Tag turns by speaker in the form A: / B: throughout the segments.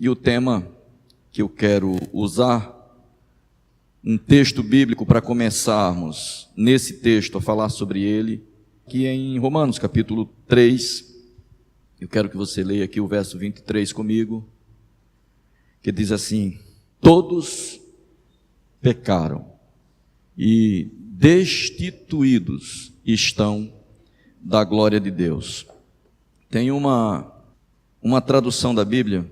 A: E o tema que eu quero usar, um texto bíblico para começarmos nesse texto a falar sobre ele, que é em Romanos capítulo 3. Eu quero que você leia aqui o verso 23 comigo, que diz assim: todos pecaram e destituídos estão da glória de Deus. Tem uma tradução da Bíblia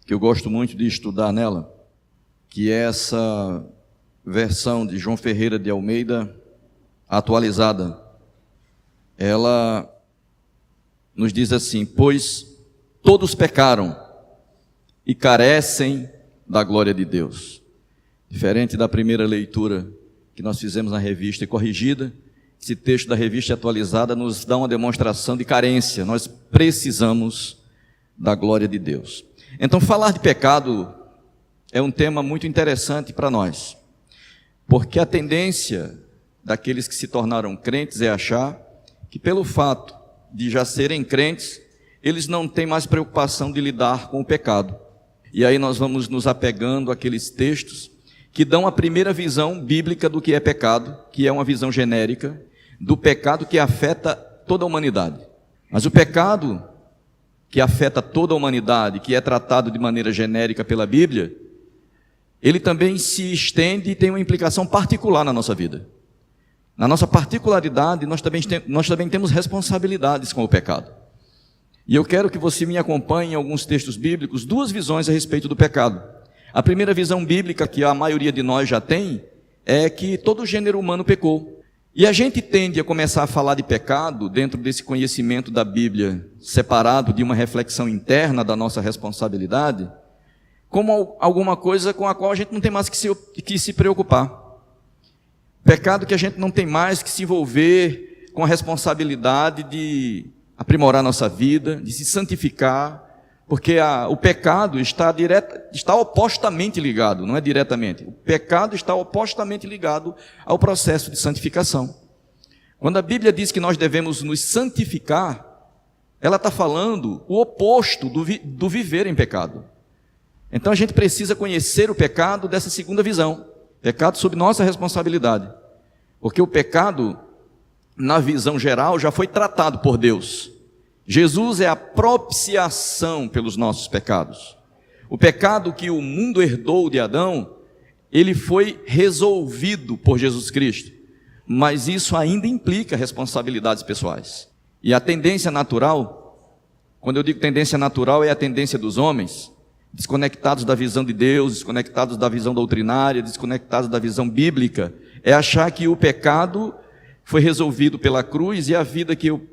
A: que eu gosto muito de estudar nela, que é essa versão de João Ferreira de Almeida atualizada. Ela nos diz assim: pois todos pecaram e carecem da glória de Deus. Diferente da primeira leitura que nós fizemos na revista e corrigida, esse texto da revista atualizada nos dá uma demonstração de carência. Nós precisamos da glória de Deus. Então, falar de pecado é um tema muito interessante para nós, porque a tendência daqueles que se tornaram crentes é achar que, pelo fato de já serem crentes, eles não têm mais preocupação de lidar com o pecado. E aí nós vamos nos apegando àqueles textos que dão a primeira visão bíblica do que é pecado, que é uma visão genérica do pecado que afeta toda a humanidade. Mas o pecado que afeta toda a humanidade, que é tratado de maneira genérica pela Bíblia, ele também se estende e tem uma implicação particular na nossa vida. Na nossa particularidade, nós também temos responsabilidades com o pecado. E eu quero que você me acompanhe em alguns textos bíblicos, duas visões a respeito do pecado. A primeira visão bíblica, que a maioria de nós já tem, é que todo o gênero humano pecou. E a gente tende a começar a falar de pecado dentro desse conhecimento da Bíblia, separado de uma reflexão interna da nossa responsabilidade, como alguma coisa com a qual a gente não tem mais que se preocupar. Pecado que a gente não tem mais que se envolver com a responsabilidade de aprimorar nossa vida, de se santificar, porque o pecado está opostamente ligado, não é diretamente. O pecado está opostamente ligado ao processo de santificação. Quando a Bíblia diz que nós devemos nos santificar, ela está falando o oposto do viver em pecado. Então a gente precisa conhecer o pecado dessa segunda visão, pecado sob nossa responsabilidade, porque o pecado, na visão geral, já foi tratado por Deus. Jesus é a propiciação pelos nossos pecados. O pecado que o mundo herdou de Adão, ele foi resolvido por Jesus Cristo, mas isso ainda implica responsabilidades pessoais. E a tendência natural, quando eu digo tendência natural, é a tendência dos homens, desconectados da visão de Deus, desconectados da visão doutrinária, desconectados da visão bíblica, é achar que o pecado foi resolvido pela cruz e a vida que eu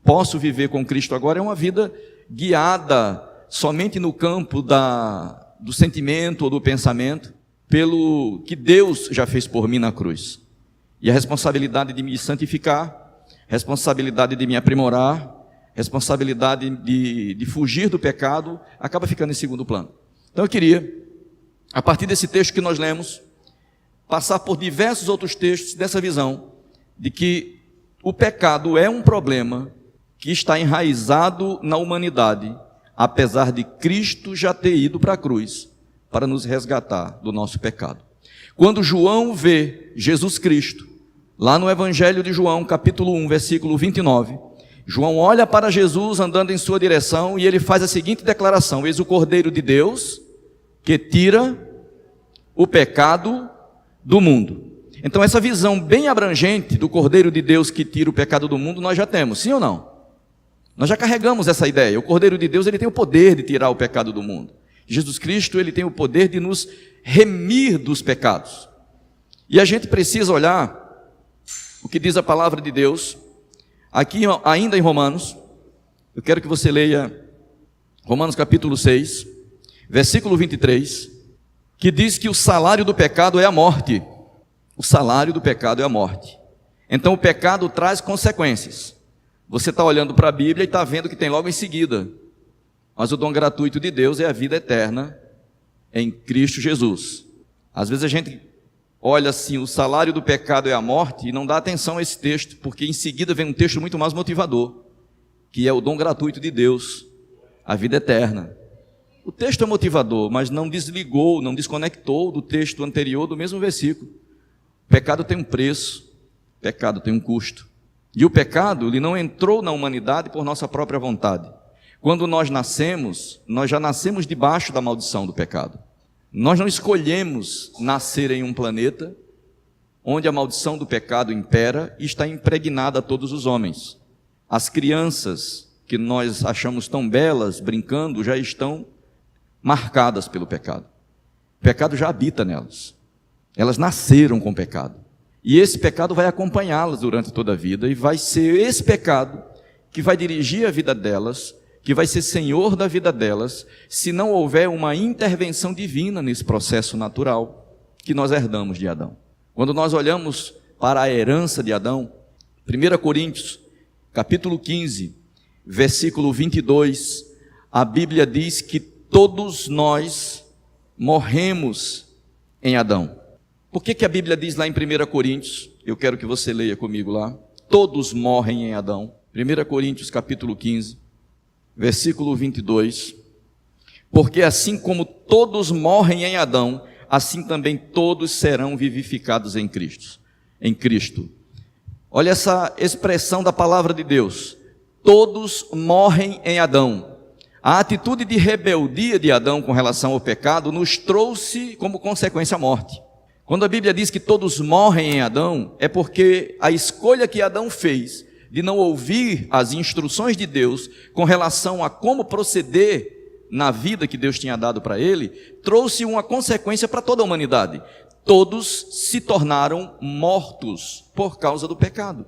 A: posso viver com Cristo agora é uma vida guiada somente no campo do sentimento ou do pensamento, pelo que Deus já fez por mim na cruz. E a responsabilidade de me santificar, responsabilidade de me aprimorar, responsabilidade de fugir do pecado, acaba ficando em segundo plano. Então eu queria, a partir desse texto que nós lemos, passar por diversos outros textos dessa visão, de que o pecado é um problema que está enraizado na humanidade, apesar de Cristo já ter ido para a cruz para nos resgatar do nosso pecado. Quando João vê Jesus Cristo, lá no Evangelho de João, capítulo 1, versículo 29, João olha para Jesus andando em sua direção e ele faz a seguinte declaração: eis o Cordeiro de Deus que tira o pecado do mundo. Então essa visão bem abrangente do Cordeiro de Deus que tira o pecado do mundo nós já temos, sim ou não? Nós já carregamos essa ideia. O Cordeiro de Deus, ele tem o poder de tirar o pecado do mundo. Jesus Cristo, ele tem o poder de nos remir dos pecados. E a gente precisa olhar o que diz a palavra de Deus, aqui ainda em Romanos. Eu quero que você leia Romanos capítulo 6, versículo 23, que diz que o salário do pecado é a morte. O salário do pecado é a morte. Então o pecado traz consequências. Você está olhando para a Bíblia e está vendo que tem logo em seguida: mas o dom gratuito de Deus é a vida eterna em Cristo Jesus. Às vezes a gente olha assim, o salário do pecado é a morte, e não dá atenção a esse texto, porque em seguida vem um texto muito mais motivador, que é o dom gratuito de Deus, a vida eterna. O texto é motivador, mas não desligou, não desconectou do texto anterior do mesmo versículo. O pecado tem um preço, o pecado tem um custo. E o pecado, ele não entrou na humanidade por nossa própria vontade. Quando nós nascemos, nós já nascemos debaixo da maldição do pecado. Nós não escolhemos nascer em um planeta onde a maldição do pecado impera e está impregnada a todos os homens. As crianças que nós achamos tão belas, brincando, já estão marcadas pelo pecado. O pecado já habita nelas. Elas nasceram com pecado. E esse pecado vai acompanhá-las durante toda a vida, e vai ser esse pecado que vai dirigir a vida delas, que vai ser senhor da vida delas, se não houver uma intervenção divina nesse processo natural que nós herdamos de Adão. Quando nós olhamos para a herança de Adão, 1 Coríntios, capítulo 15, versículo 22, a Bíblia diz que todos nós morremos em Adão. Por que a Bíblia diz lá em 1 Coríntios? Eu quero que você leia comigo lá. Todos morrem em Adão. 1 Coríntios, capítulo 15, versículo 22. Porque assim como todos morrem em Adão, assim também todos serão vivificados em Cristo. Em Cristo. Olha essa expressão da palavra de Deus. Todos morrem em Adão. A atitude de rebeldia de Adão com relação ao pecado nos trouxe como consequência a morte. Quando a Bíblia diz que todos morrem em Adão, é porque a escolha que Adão fez de não ouvir as instruções de Deus com relação a como proceder na vida que Deus tinha dado para ele, trouxe uma consequência para toda a humanidade. Todos se tornaram mortos por causa do pecado.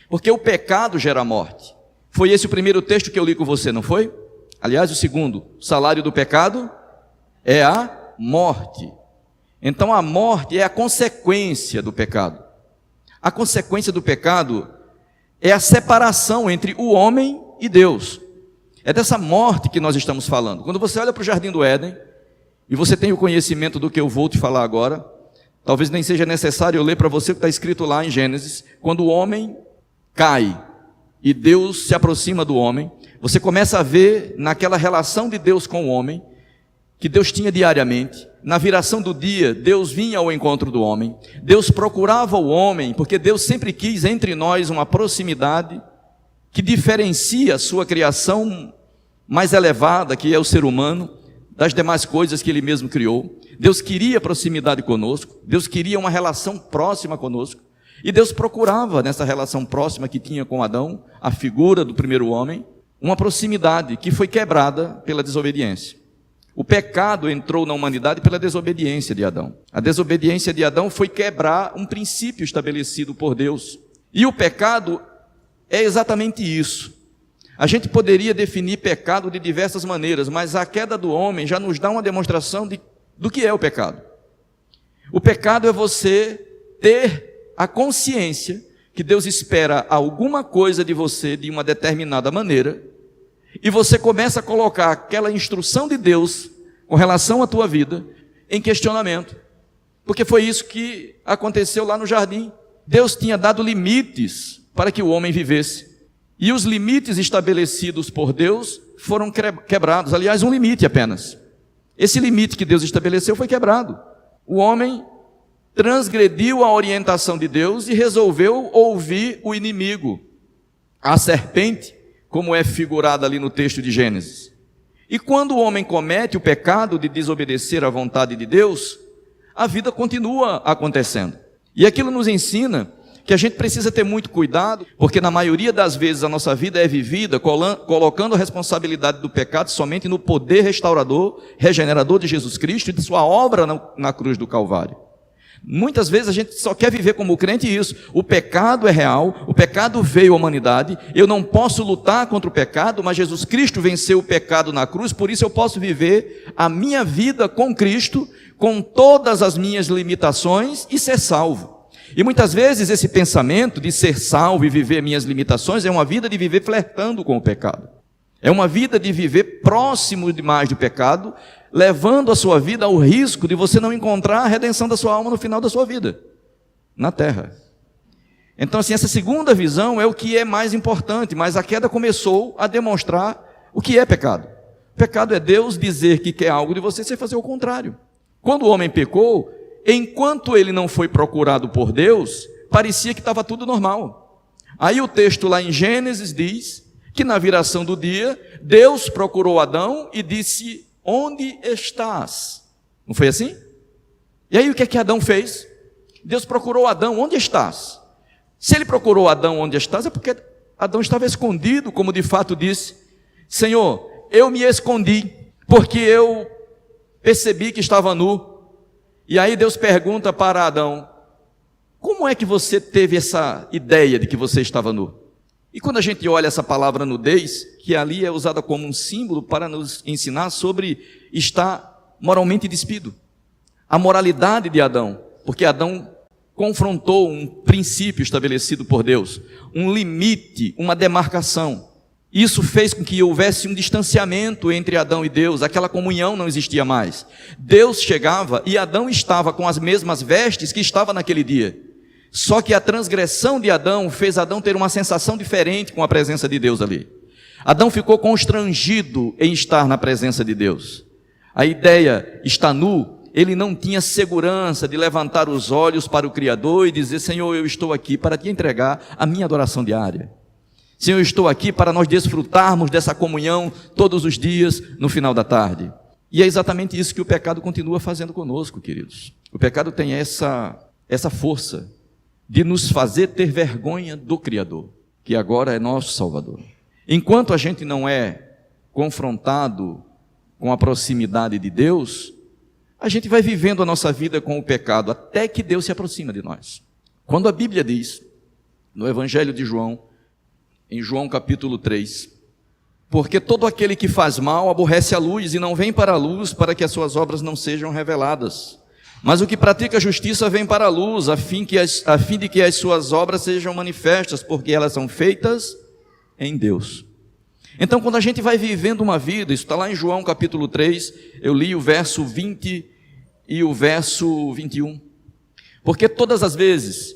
A: Porque o pecado gera morte. Foi esse o primeiro texto que eu li com você, não foi? Aliás, o segundo, o salário do pecado é a morte. Então a morte é a consequência do pecado. A consequência do pecado é a separação entre o homem e Deus. É dessa morte que nós estamos falando. Quando você olha para o Jardim do Éden, e você tem o conhecimento do que eu vou te falar agora, talvez nem seja necessário eu ler para você o que está escrito lá em Gênesis. Quando o homem cai e Deus se aproxima do homem, você começa a ver naquela relação de Deus com o homem, que Deus tinha diariamente. Na viração do dia, Deus vinha ao encontro do homem. Deus procurava o homem, porque Deus sempre quis entre nós uma proximidade que diferencia a sua criação mais elevada, que é o ser humano, das demais coisas que Ele mesmo criou. Deus queria proximidade conosco, Deus queria uma relação próxima conosco, e Deus procurava nessa relação próxima que tinha com Adão, a figura do primeiro homem, uma proximidade que foi quebrada pela desobediência. O pecado entrou na humanidade pela desobediência de Adão. A desobediência de Adão foi quebrar um princípio estabelecido por Deus. E o pecado é exatamente isso. A gente poderia definir pecado de diversas maneiras, mas a queda do homem já nos dá uma demonstração do que é o pecado. O pecado é você ter a consciência que Deus espera alguma coisa de você de uma determinada maneira, e você começa a colocar aquela instrução de Deus com relação à tua vida em questionamento. Porque foi isso que aconteceu lá no jardim. Deus tinha dado limites para que o homem vivesse. E os limites estabelecidos por Deus foram quebrados. Aliás, um limite apenas. Esse limite que Deus estabeleceu foi quebrado. O homem transgrediu a orientação de Deus e resolveu ouvir o inimigo, a serpente, como é figurada ali no texto de Gênesis. E quando o homem comete o pecado de desobedecer à vontade de Deus, a vida continua acontecendo. E aquilo nos ensina que a gente precisa ter muito cuidado, porque na maioria das vezes a nossa vida é vivida colocando a responsabilidade do pecado somente no poder restaurador, regenerador de Jesus Cristo e de sua obra na cruz do Calvário. Muitas vezes a gente só quer viver como crente isso. O pecado é real, o pecado veio à humanidade, eu não posso lutar contra o pecado, mas Jesus Cristo venceu o pecado na cruz, por isso eu posso viver a minha vida com Cristo, com todas as minhas limitações e ser salvo. E muitas vezes esse pensamento de ser salvo e viver minhas limitações é uma vida de viver flertando com o pecado. É uma vida de viver próximo demais do pecado, levando a sua vida ao risco de você não encontrar a redenção da sua alma no final da sua vida, na terra. Então, assim, essa segunda visão é o que é mais importante, mas a queda começou a demonstrar o que é pecado. Pecado é Deus dizer que quer algo de você sem fazer o contrário. Quando o homem pecou, enquanto ele não foi procurado por Deus, parecia que estava tudo normal. Aí o texto lá em Gênesis diz que na viração do dia, Deus procurou Adão e disse: onde estás? Não foi assim? E aí o que é que Adão fez? Deus procurou Adão: onde estás? Se ele procurou Adão onde estás, é porque Adão estava escondido, como de fato disse: Senhor, eu me escondi, porque eu percebi que estava nu. E aí Deus pergunta para Adão: como é que você teve essa ideia de que você estava nu? E quando a gente olha essa palavra nudez, que ali é usada como um símbolo para nos ensinar sobre estar moralmente despido, a moralidade de Adão, porque Adão confrontou um princípio estabelecido por Deus, um limite, uma demarcação. Isso fez com que houvesse um distanciamento entre Adão e Deus, aquela comunhão não existia mais. Deus chegava e Adão estava com as mesmas vestes que estava naquele dia. Só que a transgressão de Adão fez Adão ter uma sensação diferente com a presença de Deus ali. Adão ficou constrangido em estar na presença de Deus. A ideia, está nu, ele não tinha segurança de levantar os olhos para o Criador e dizer: Senhor, eu estou aqui para te entregar a minha adoração diária. Senhor, eu estou aqui para nós desfrutarmos dessa comunhão todos os dias no final da tarde. E é exatamente isso que o pecado continua fazendo conosco, queridos. O pecado tem essa força de nos fazer ter vergonha do Criador, que agora é nosso Salvador. Enquanto a gente não é confrontado com a proximidade de Deus, a gente vai vivendo a nossa vida com o pecado, até que Deus se aproxima de nós. Quando a Bíblia diz, no Evangelho de João, em João capítulo 3, porque todo aquele que faz mal aborrece a luz e não vem para a luz para que as suas obras não sejam reveladas. Mas o que pratica a justiça vem para a luz, a fim de que as suas obras sejam manifestas, porque elas são feitas em Deus. Então, quando a gente vai vivendo uma vida, isso está lá em João capítulo 3, eu li o verso 20 e o verso 21. Porque todas as vezes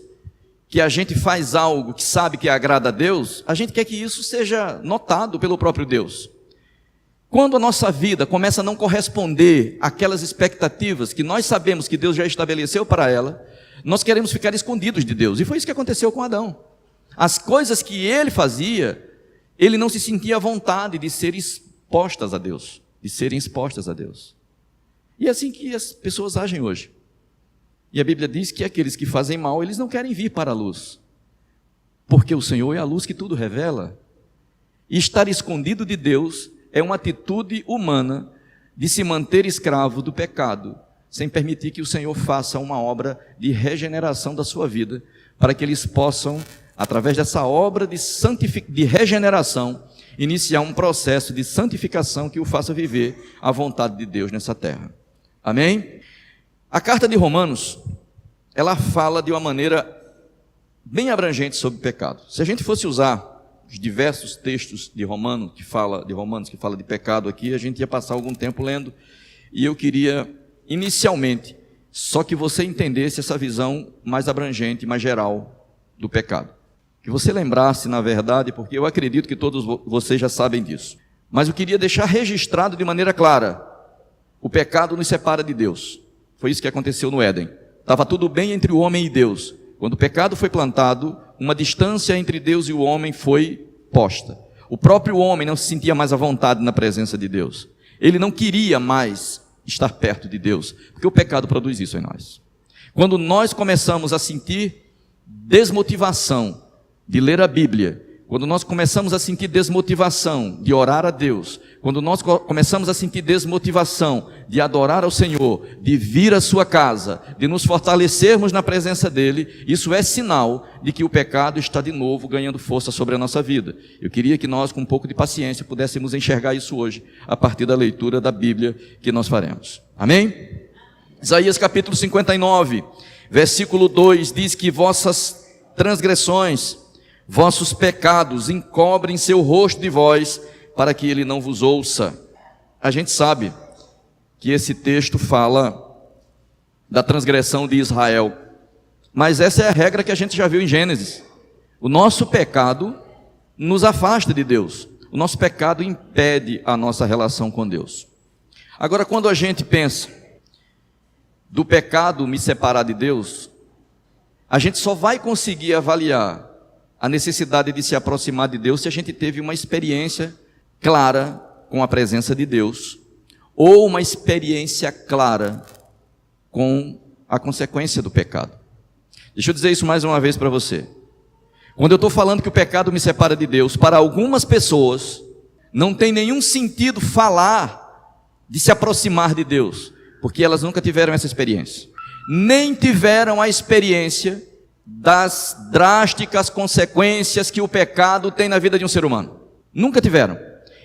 A: que a gente faz algo que sabe que agrada a Deus, a gente quer que isso seja notado pelo próprio Deus. Quando a nossa vida começa a não corresponder àquelas expectativas que nós sabemos que Deus já estabeleceu para ela, nós queremos ficar escondidos de Deus. E foi isso que aconteceu com Adão. As coisas que ele fazia, ele não se sentia à vontade de ser expostas a Deus, de serem expostas a Deus. E é assim que as pessoas agem hoje. E a Bíblia diz que aqueles que fazem mal, eles não querem vir para a luz, porque o Senhor é a luz que tudo revela. E estar escondido de Deus é uma atitude humana de se manter escravo do pecado, sem permitir que o Senhor faça uma obra de regeneração da sua vida, para que eles possam, através dessa obra de regeneração, iniciar um processo de santificação que o faça viver a vontade de Deus nessa terra. Amém? A carta de Romanos, ela fala de uma maneira bem abrangente sobre o pecado. Se a gente fosse usar os diversos textos de Romanos que fala de pecado aqui, a gente ia passar algum tempo lendo, e eu queria inicialmente só que você entendesse essa visão mais abrangente, mais geral do pecado, que você lembrasse, na verdade, porque eu acredito que todos vocês já sabem disso, mas eu queria deixar registrado de maneira clara: o pecado nos separa de Deus. Foi isso que aconteceu no Éden. Estava tudo bem entre o homem e Deus. Quando o pecado foi plantado, uma distância entre Deus e o homem foi posta. O próprio homem não se sentia mais à vontade na presença de Deus. Ele não queria mais estar perto de Deus, porque o pecado produz isso em nós. Quando nós começamos a sentir desmotivação de ler a Bíblia, quando nós começamos a sentir desmotivação de orar a Deus, quando nós começamos a sentir desmotivação de adorar ao Senhor, de vir à sua casa, de nos fortalecermos na presença dEle, isso é sinal de que o pecado está de novo ganhando força sobre a nossa vida. Eu queria que nós, com um pouco de paciência, pudéssemos enxergar isso hoje, a partir da leitura da Bíblia que nós faremos. Amém? Isaías capítulo 59, versículo 2, diz que vossas transgressões, vossos pecados encobrem seu rosto de vós, para que ele não vos ouça. A gente sabe que esse texto fala da transgressão de Israel, mas essa é a regra que a gente já viu em Gênesis. O nosso pecado nos afasta de Deus. O nosso pecado impede a nossa relação com Deus. Agora, quando a gente pensa do pecado me separar de Deus, a gente só vai conseguir avaliar a necessidade de se aproximar de Deus se a gente teve uma experiência clara com a presença de Deus, ou uma experiência clara com a consequência do pecado. Deixa eu dizer isso mais uma vez para você. Quando eu estou falando que o pecado me separa de Deus, para algumas pessoas, não tem nenhum sentido falar de se aproximar de Deus, porque elas nunca tiveram essa experiência. Nem tiveram a experiência das drásticas consequências que o pecado tem na vida de um ser humano. Nunca tiveram.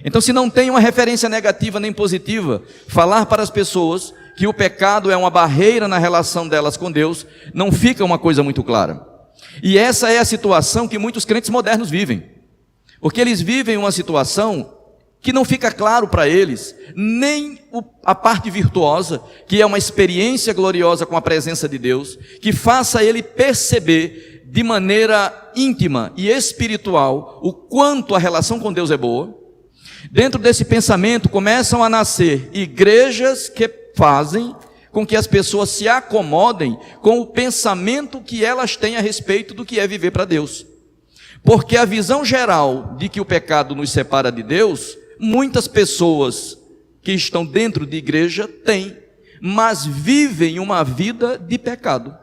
A: Então, se não tem uma referência negativa nem positiva, falar para as pessoas que o pecado é uma barreira na relação delas com Deus, não fica uma coisa muito clara. E essa é a situação que muitos crentes modernos vivem. Porque eles vivem uma situação que não fica claro para eles, nem a parte virtuosa, que é uma experiência gloriosa com a presença de Deus, que faça ele perceber de maneira íntima e espiritual o quanto a relação com Deus é boa. Dentro desse pensamento começam a nascer igrejas que fazem com que as pessoas se acomodem com o pensamento que elas têm a respeito do que é viver para Deus. Porque a visão geral de que o pecado nos separa de Deus, muitas pessoas que estão dentro de igreja têm, mas vivem uma vida de pecado.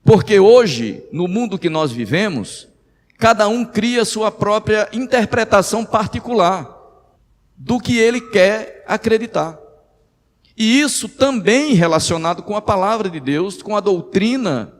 A: Porque hoje, no mundo que nós vivemos, cada um cria sua própria interpretação particular do que ele quer acreditar. E isso também relacionado com a palavra de Deus, com a doutrina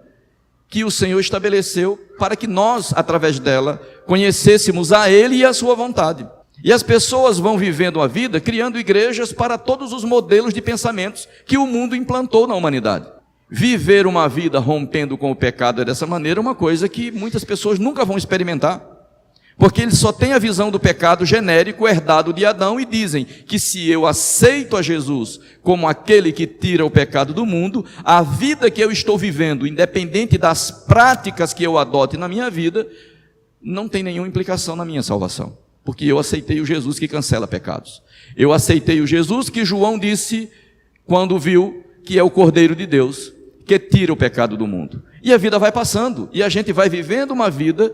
A: que o Senhor estabeleceu para que nós, através dela, conhecêssemos a Ele e a sua vontade. E as pessoas vão vivendo a vida criando igrejas para todos os modelos de pensamentos que o mundo implantou na humanidade. Viver uma vida rompendo com o pecado é dessa maneira uma coisa que muitas pessoas nunca vão experimentar. Porque eles só têm a visão do pecado genérico herdado de Adão e dizem que se eu aceito a Jesus como aquele que tira o pecado do mundo, a vida que eu estou vivendo, independente das práticas que eu adote na minha vida, não tem nenhuma implicação na minha salvação. Porque eu aceitei o Jesus que cancela pecados. Eu aceitei o Jesus que João disse quando viu que é o Cordeiro de Deus, que tira o pecado do mundo. E a vida vai passando, e a gente vai vivendo uma vida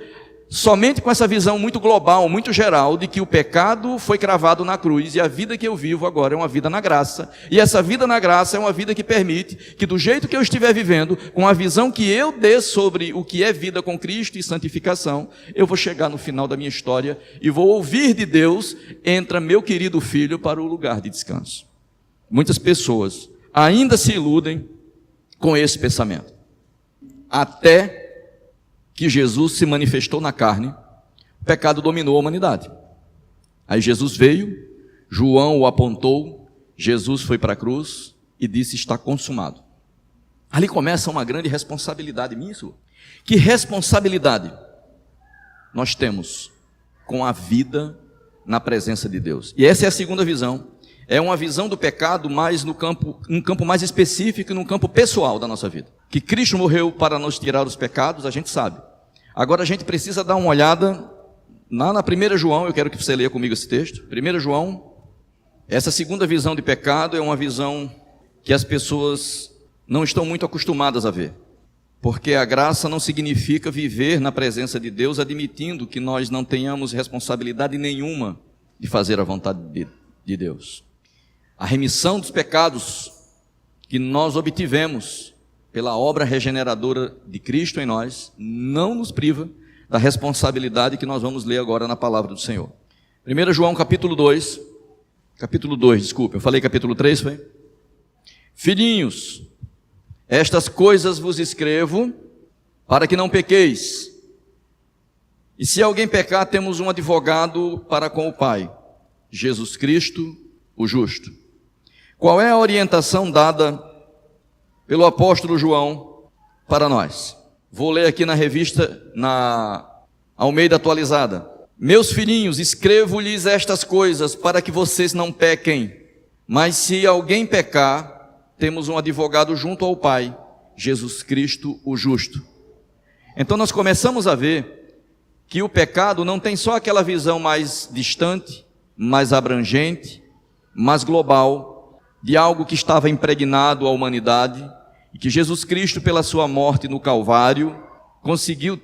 A: somente com essa visão muito global, muito geral, de que o pecado foi cravado na cruz, e a vida que eu vivo agora é uma vida na graça, e essa vida na graça é uma vida que permite que do jeito que eu estiver vivendo, com a visão que eu dê sobre o que é vida com Cristo e santificação, eu vou chegar no final da minha história, e vou ouvir de Deus, entra meu querido filho para o lugar de descanso. Muitas pessoas ainda se iludem com esse pensamento, até que Jesus se manifestou na carne, o pecado dominou a humanidade. Aí Jesus veio, João o apontou, Jesus foi para a cruz e disse: está consumado. Ali começa uma grande responsabilidade minha. Que responsabilidade nós temos com a vida na presença de Deus? E essa é a segunda visão. É uma visão do pecado mais num campo mais específico, num campo pessoal da nossa vida. Que Cristo morreu para nos tirar os pecados, a gente sabe. Agora a gente precisa dar uma olhada na 1 João, eu quero que você leia comigo esse texto. 1 João, essa segunda visão de pecado é uma visão que as pessoas não estão muito acostumadas a ver. Porque a graça não significa viver na presença de Deus admitindo que nós não tenhamos responsabilidade nenhuma de fazer a vontade de Deus. A remissão dos pecados que nós obtivemos pela obra regeneradora de Cristo em nós, não nos priva da responsabilidade que nós vamos ler agora na palavra do Senhor. 1 João capítulo 2, desculpa, eu falei capítulo 3, foi? Filhinhos, estas coisas vos escrevo para que não pequeis. E se alguém pecar, temos um advogado para com o Pai, Jesus Cristo, o justo. Qual é a orientação dada pelo apóstolo João para nós? Vou ler aqui na revista, na Almeida Atualizada. Meus filhinhos, escrevo-lhes estas coisas para que vocês não pequem. Mas se alguém pecar, temos um advogado junto ao Pai, Jesus Cristo, o justo. Então nós começamos a ver que o pecado não tem só aquela visão mais distante, mais abrangente, mais global, de algo que estava impregnado à humanidade, e que Jesus Cristo, pela sua morte no Calvário, conseguiu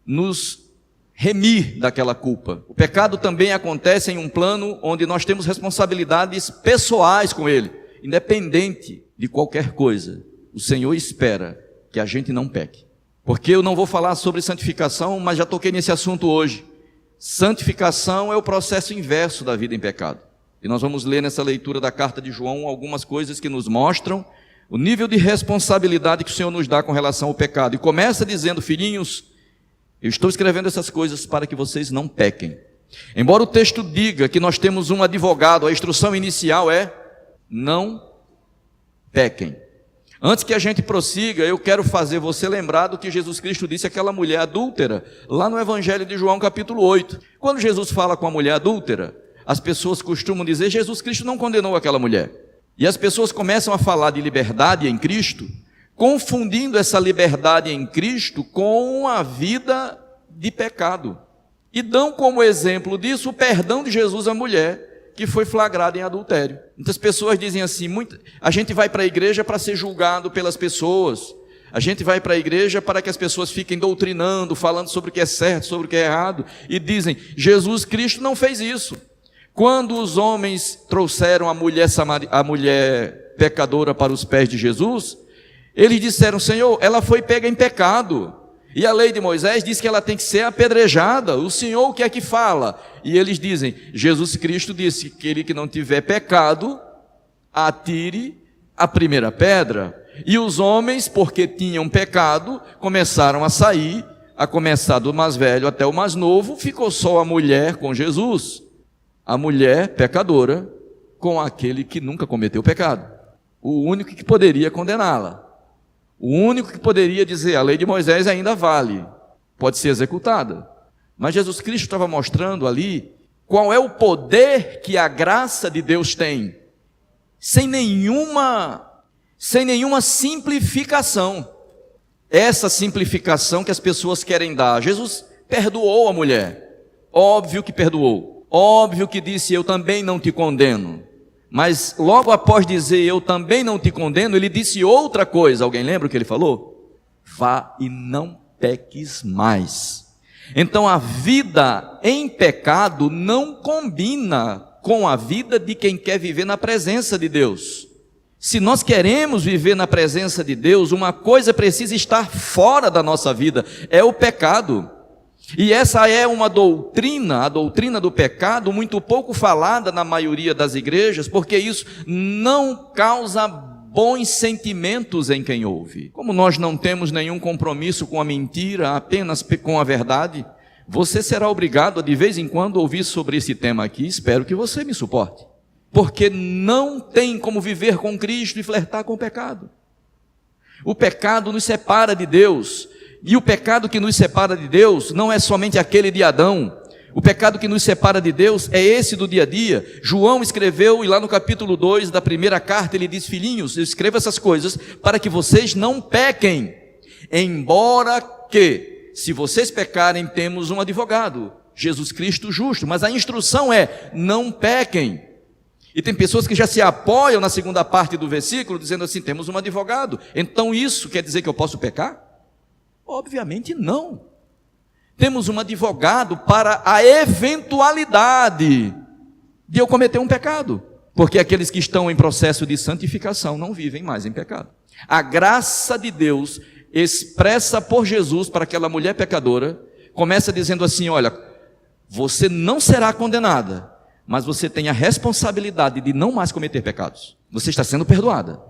A: nos remir daquela culpa. O pecado também acontece em um plano onde nós temos responsabilidades pessoais com ele, independente de qualquer coisa. O Senhor espera que a gente não peque. Porque eu não vou falar sobre santificação, mas já toquei nesse assunto hoje. Santificação é o processo inverso da vida em pecado. E nós vamos ler nessa leitura da carta de João algumas coisas que nos mostram o nível de responsabilidade que o Senhor nos dá com relação ao pecado. E começa dizendo: filhinhos, eu estou escrevendo essas coisas para que vocês não pequem. Embora o texto diga que nós temos um advogado, a instrução inicial é: não pequem. Antes que a gente prossiga, eu quero fazer você lembrar do que Jesus Cristo disse àquela mulher adúltera, lá no Evangelho de João capítulo 8. Quando Jesus fala com a mulher adúltera, as pessoas costumam dizer: Jesus Cristo não condenou aquela mulher. E as pessoas começam a falar de liberdade em Cristo, confundindo essa liberdade em Cristo com a vida de pecado. E dão como exemplo disso o perdão de Jesus à mulher que foi flagrada em adultério. Muitas pessoas dizem assim: a gente vai para a igreja para ser julgado pelas pessoas, a gente vai para a igreja para que as pessoas fiquem doutrinando, falando sobre o que é certo, sobre o que é errado, e dizem: Jesus Cristo não fez isso. Quando os homens trouxeram a mulher pecadora para os pés de Jesus, eles disseram: Senhor, ela foi pega em pecado, e a lei de Moisés diz que ela tem que ser apedrejada. O Senhor o que é que fala? E eles dizem: Jesus Cristo disse que aquele que não tiver pecado, atire a primeira pedra. E os homens, porque tinham pecado, começaram a sair, a começar do mais velho até o mais novo. Ficou só a mulher com Jesus, a mulher pecadora com aquele que nunca cometeu pecado, o único que poderia condená-la. O único que poderia dizer: a lei de Moisés ainda vale, pode ser executada. Mas Jesus Cristo estava mostrando ali qual é o poder que a graça de Deus tem, sem nenhuma simplificação. Essa simplificação que as pessoas querem dar. Jesus perdoou a mulher, óbvio que perdoou, óbvio que disse: eu também não te condeno. Mas logo após dizer eu também não te condeno, ele disse outra coisa. Alguém lembra o que ele falou? Vá e não peques mais. Então a vida em pecado não combina com a vida de quem quer viver na presença de Deus. Se nós queremos viver na presença de Deus, uma coisa precisa estar fora da nossa vida, é o pecado. E essa é uma doutrina, a doutrina do pecado, muito pouco falada na maioria das igrejas, porque isso não causa bons sentimentos em quem ouve. Como nós não temos nenhum compromisso com a mentira, apenas com a verdade, você será obrigado a de vez em quando ouvir sobre esse tema aqui. Espero que você me suporte, porque não tem como viver com Cristo e flertar com o pecado. O pecado nos separa de Deus. E o pecado que nos separa de Deus não é somente aquele de Adão. O pecado que nos separa de Deus é esse do dia a dia. João escreveu, e lá no capítulo 2 da primeira carta ele diz: filhinhos, eu escrevo essas coisas para que vocês não pequem, embora que, se vocês pecarem, temos um advogado, Jesus Cristo justo. Mas a instrução é: não pequem. E tem pessoas que já se apoiam na segunda parte do versículo, dizendo assim: temos um advogado, então isso quer dizer que eu posso pecar? Obviamente não. Temos um advogado para a eventualidade de eu cometer um pecado, porque aqueles que estão em processo de santificação não vivem mais em pecado. A graça de Deus expressa por Jesus para aquela mulher pecadora começa dizendo assim: olha, você não será condenada, mas você tem a responsabilidade de não mais cometer pecados. Você está sendo perdoada.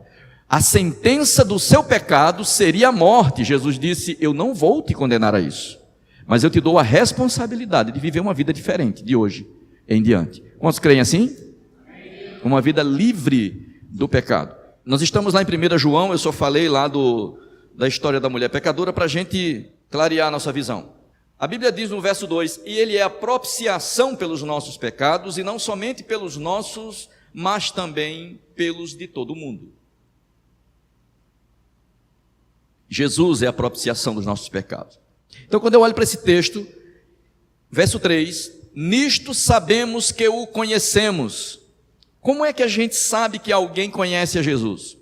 A: A sentença do seu pecado seria a morte. Jesus disse: eu não vou te condenar a isso, mas eu te dou a responsabilidade de viver uma vida diferente de hoje em diante. Quantos creem assim? Uma vida livre do pecado. Nós estamos lá em 1 João, eu só falei lá da história da mulher pecadora para a gente clarear a nossa visão. A Bíblia diz no verso 2: e ele é a propiciação pelos nossos pecados, e não somente pelos nossos, mas também pelos de todo mundo. Jesus é a propiciação dos nossos pecados. Então, quando eu olho para esse texto, Verso 3: nisto sabemos que o conhecemos. Como é que a gente sabe que alguém conhece a Jesus?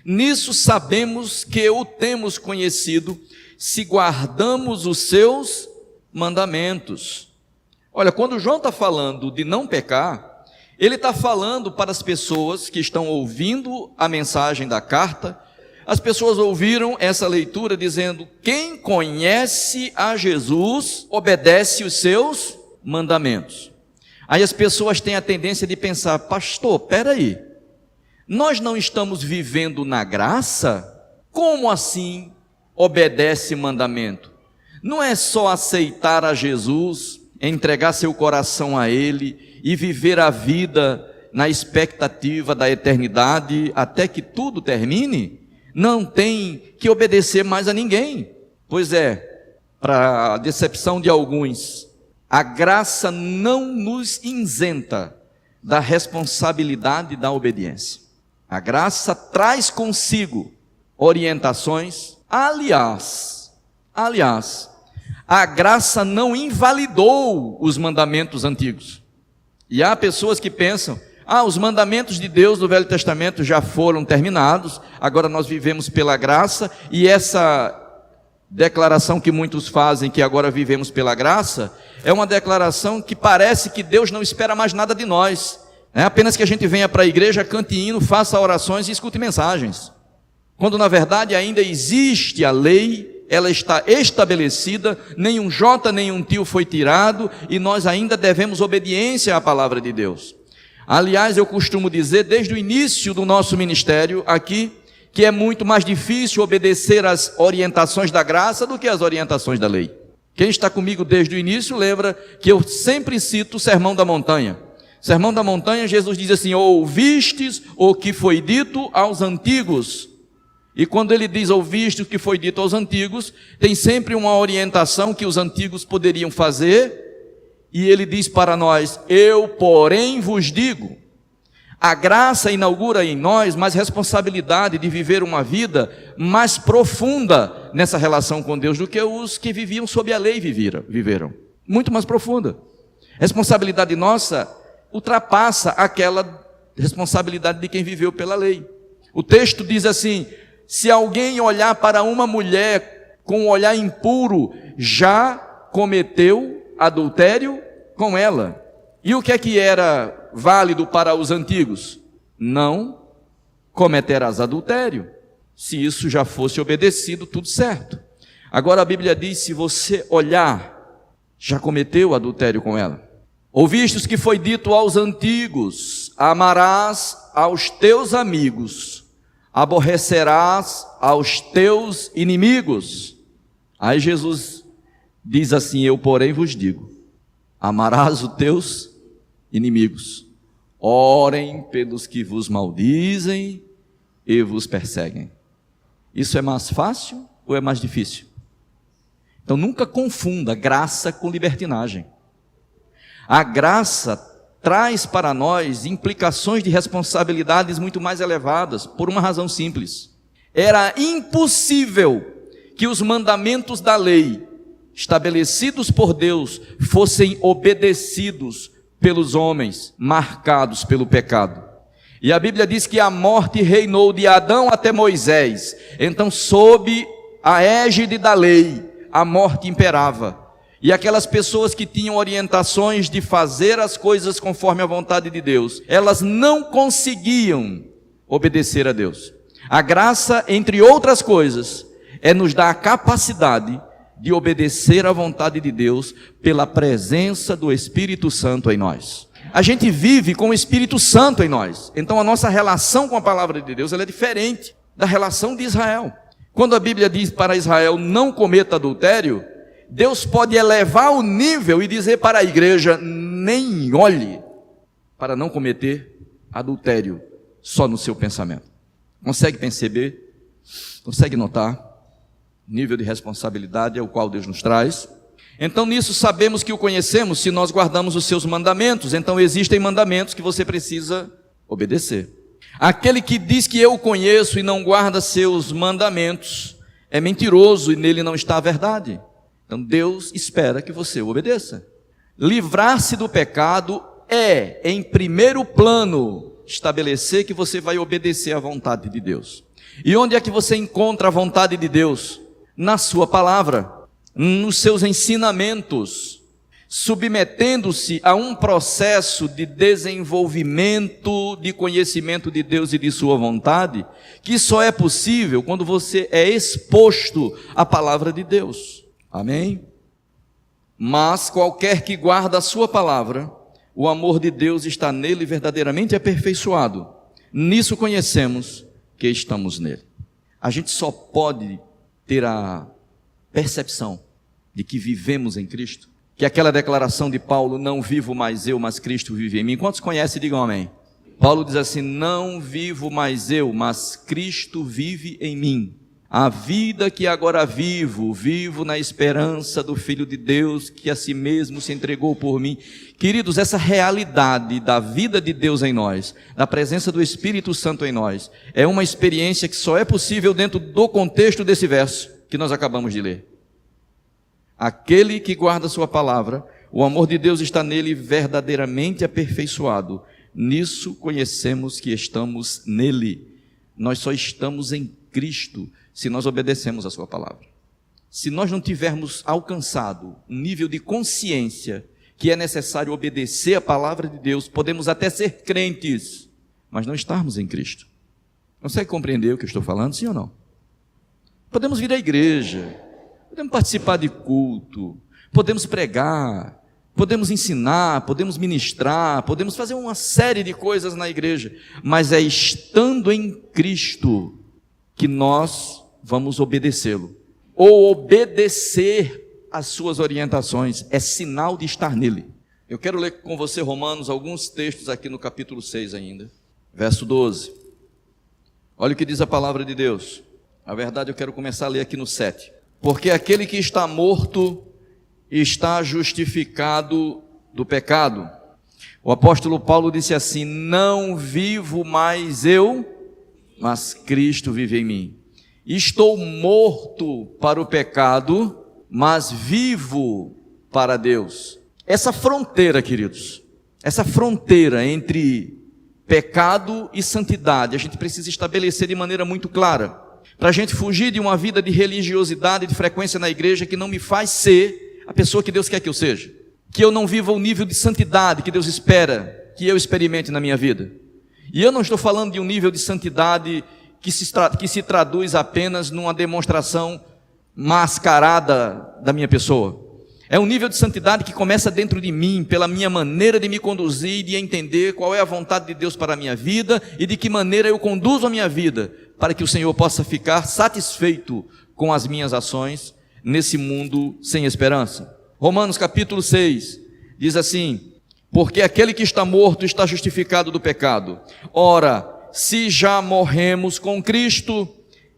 A: Nisso sabemos que o temos conhecido, se guardamos os seus mandamentos. Olha, quando João está falando de não pecar, ele está falando para as pessoas que estão ouvindo a mensagem da carta. As pessoas ouviram essa leitura dizendo: quem conhece a Jesus obedece os seus mandamentos. Aí as pessoas têm a tendência de pensar: pastor, peraí, nós não estamos vivendo na graça? Como assim obedece mandamento? Não é só aceitar a Jesus, entregar seu coração a Ele e viver a vida na expectativa da eternidade até que tudo termine? Não tem que obedecer mais a ninguém. Pois é, para a decepção de alguns, a graça não nos isenta da responsabilidade da obediência. A graça traz consigo orientações. Aliás, a graça não invalidou os mandamentos antigos. E há pessoas que pensam: os mandamentos de Deus do Velho Testamento já foram terminados, agora nós vivemos pela graça, e essa declaração que muitos fazem, que agora vivemos pela graça, é uma declaração que parece que Deus não espera mais nada de nós. É apenas que a gente venha para a igreja, cante hino, faça orações e escute mensagens. Quando na verdade ainda existe a lei, ela está estabelecida, nenhum jota, nenhum tio foi tirado, e nós ainda devemos obediência à palavra de Deus. Aliás, eu costumo dizer, desde o início do nosso ministério aqui, que é muito mais difícil obedecer às orientações da graça do que às orientações da lei. Quem está comigo desde o início lembra que eu sempre cito o Sermão da Montanha. Sermão da Montanha, Jesus diz assim: ouvistes o que foi dito aos antigos. E quando ele diz ouvistes o que foi dito aos antigos, tem sempre uma orientação que os antigos poderiam fazer, e ele diz para nós: eu, porém, vos digo. A graça inaugura em nós mais responsabilidade de viver uma vida mais profunda nessa relação com Deus do que os que viviam sob a lei viveram. Muito mais profunda. Responsabilidade nossa ultrapassa aquela responsabilidade de quem viveu pela lei. O texto diz assim: se alguém olhar para uma mulher com um olhar impuro, já cometeu adultério com ela. E o que era válido para os antigos? Não cometerás adultério. Se isso já fosse obedecido, tudo certo. Agora a Bíblia diz: se você olhar, já cometeu adultério com ela. Ouvistes que foi dito aos antigos: amarás aos teus amigos, aborrecerás aos teus inimigos. Aí Jesus diz assim: eu, porém, vos digo: amarás os teus inimigos, orem pelos que vos maldizem e vos perseguem. Isso é mais fácil ou é mais difícil? Então nunca confunda graça com libertinagem. A graça traz para nós implicações de responsabilidades muito mais elevadas, por uma razão simples: era impossível que os mandamentos da lei estabelecidos por Deus fossem obedecidos pelos homens marcados pelo pecado. E a Bíblia diz que a morte reinou de Adão até Moisés. Então, sob a égide da lei, a morte imperava. E aquelas pessoas que tinham orientações de fazer as coisas conforme a vontade de Deus, elas não conseguiam obedecer a Deus. A graça, entre outras coisas, é nos dar a capacidade de obedecer à vontade de Deus pela presença do Espírito Santo em nós. A gente vive com o Espírito Santo em nós. Então a nossa relação com a palavra de Deus ela é diferente da relação de Israel. Quando a Bíblia diz para Israel: não cometa adultério, Deus pode elevar o nível e dizer para a igreja: nem olhe para não cometer adultério só no seu pensamento. Consegue perceber? Consegue notar o nível de responsabilidade ao qual Deus nos traz? Então nisso sabemos que o conhecemos se nós guardamos os seus mandamentos. Então existem mandamentos que você precisa obedecer. Aquele que diz que eu o conheço e não guarda seus mandamentos é mentiroso e nele não está a verdade. Então Deus espera que você o obedeça. Livrar-se do pecado é, em primeiro plano, estabelecer que você vai obedecer à vontade de Deus. E onde é que você encontra a vontade de Deus? Na sua palavra, nos seus ensinamentos, submetendo-se a um processo de desenvolvimento, de conhecimento de Deus e de sua vontade, que só é possível quando você é exposto à palavra de Deus. Amém? Mas qualquer que guarda a sua palavra, o amor de Deus está nele verdadeiramente aperfeiçoado. Nisso conhecemos que estamos nele. A gente só pode ter a percepção de que vivemos em Cristo, que aquela declaração de Paulo, não vivo mais eu, mas Cristo vive em mim. Quantos conhecem, digam amém. Paulo diz assim, não vivo mais eu, mas Cristo vive em mim. A vida que agora vivo, vivo na esperança do Filho de Deus, que a si mesmo se entregou por mim. Queridos, essa realidade da vida de Deus em nós, da presença do Espírito Santo em nós, é uma experiência que só é possível dentro do contexto desse verso que nós acabamos de ler. Aquele que guarda sua palavra, o amor de Deus está nele verdadeiramente aperfeiçoado. Nisso conhecemos que estamos nele. Nós só estamos em Cristo se nós obedecemos a sua palavra. Se nós não tivermos alcançado um nível de consciência que é necessário obedecer a palavra de Deus, podemos até ser crentes, mas não estarmos em Cristo. Consegue compreender o que eu estou falando, sim ou não? Podemos vir à igreja, podemos participar de culto, podemos pregar, podemos ensinar, podemos ministrar, podemos fazer uma série de coisas na igreja, mas é estando em Cristo que nós vamos obedecê-lo, ou obedecer às suas orientações, é sinal de estar nele. Eu quero ler com você Romanos, alguns textos aqui no capítulo 6 ainda, verso 12, olha o que diz a palavra de Deus. Na verdade eu quero começar a ler aqui no 7, porque aquele que está morto está justificado do pecado. O apóstolo Paulo disse assim, não vivo mais eu, mas Cristo vive em mim. Estou morto para o pecado, mas vivo para Deus. Essa fronteira, queridos, essa fronteira entre pecado e santidade, a gente precisa estabelecer de maneira muito clara, para a gente fugir de uma vida de religiosidade, de frequência na igreja, que não me faz ser a pessoa que Deus quer que eu seja, que eu não viva o nível de santidade que Deus espera que eu experimente na minha vida. E eu não estou falando de um nível de santidade que se traduz apenas numa demonstração mascarada da minha pessoa. É um nível de santidade que começa dentro de mim, pela minha maneira de me conduzir, de entender qual é a vontade de Deus para a minha vida e de que maneira eu conduzo a minha vida, para que o Senhor possa ficar satisfeito com as minhas ações nesse mundo sem esperança. Romanos capítulo 6 diz assim, porque aquele que está morto está justificado do pecado. Ora, se já morremos com Cristo,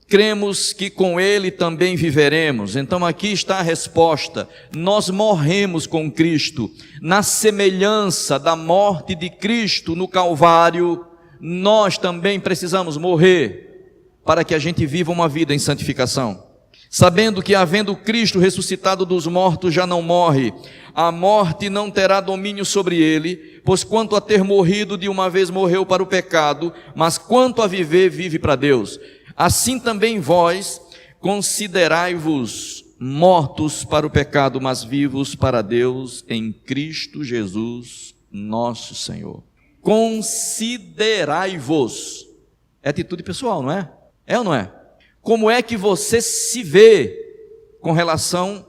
A: cremos que com Ele também viveremos. Então aqui está a resposta, nós morremos com Cristo, na semelhança da morte de Cristo no Calvário, nós também precisamos morrer, para que a gente viva uma vida em santificação. Sabendo que havendo Cristo ressuscitado dos mortos já não morre, a morte não terá domínio sobre ele, pois quanto a ter morrido de uma vez morreu para o pecado, mas quanto a viver, vive para Deus. Assim também vós considerai-vos mortos para o pecado, mas vivos para Deus em Cristo Jesus, nosso Senhor. Considerai-vos. É atitude pessoal, não é? É ou não é? Como é que você se vê com relação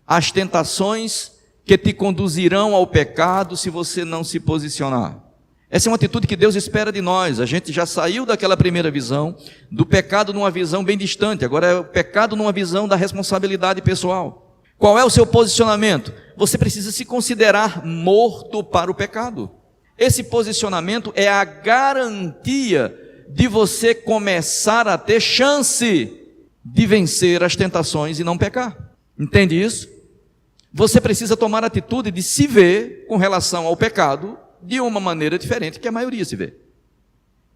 A: às tentações que te conduzirão ao pecado se você não se posicionar? Essa é uma atitude que Deus espera de nós. A gente já saiu daquela primeira visão, do pecado numa visão bem distante, agora é o pecado numa visão da responsabilidade pessoal. Qual é o seu posicionamento? Você precisa se considerar morto para o pecado. Esse posicionamento é a garantia de você começar a ter chance de vencer as tentações e não pecar. Entende isso? Você precisa tomar a atitude de se ver com relação ao pecado de uma maneira diferente que a maioria se vê.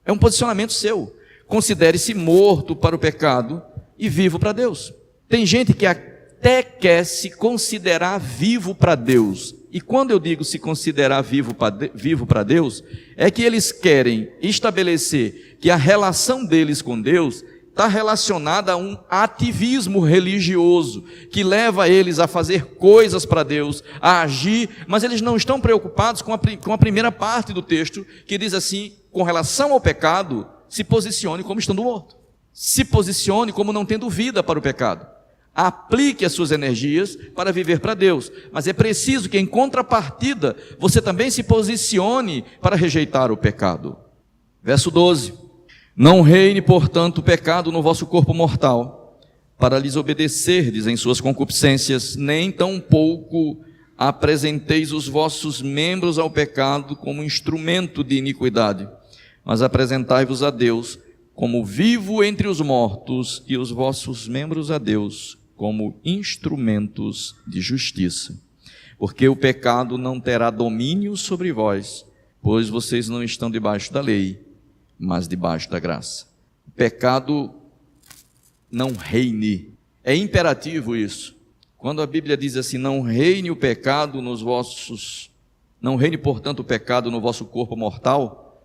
A: É um posicionamento seu. Considere-se morto para o pecado e vivo para Deus. Tem gente que até quer se considerar vivo para Deus. e quando eu digo se considerar vivo para Deus, é que eles querem estabelecer que a relação deles com Deus está relacionada a um ativismo religioso, que leva eles a fazer coisas para Deus, a agir, mas eles não estão preocupados com a primeira parte do texto, que diz assim: com relação ao pecado, se posicione como estando morto. Se posicione como não tendo vida para o pecado. Aplique as suas energias para viver para Deus. Mas é preciso que, em contrapartida, você também se posicione para rejeitar o pecado. Verso 12. Não reine, portanto, o pecado no vosso corpo mortal, para lhes obedecerdes em suas concupiscências, nem tampouco apresenteis os vossos membros ao pecado como instrumento de iniquidade, mas apresentai-vos a Deus como vivo entre os mortos, e os vossos membros a Deus como instrumentos de justiça. Porque o pecado não terá domínio sobre vós, pois vocês não estão debaixo da lei, mas debaixo da graça. O pecado não reine. É imperativo isso. Quando a Bíblia diz assim: não reine o pecado nos vossos... Não reine, portanto, o pecado no vosso corpo mortal,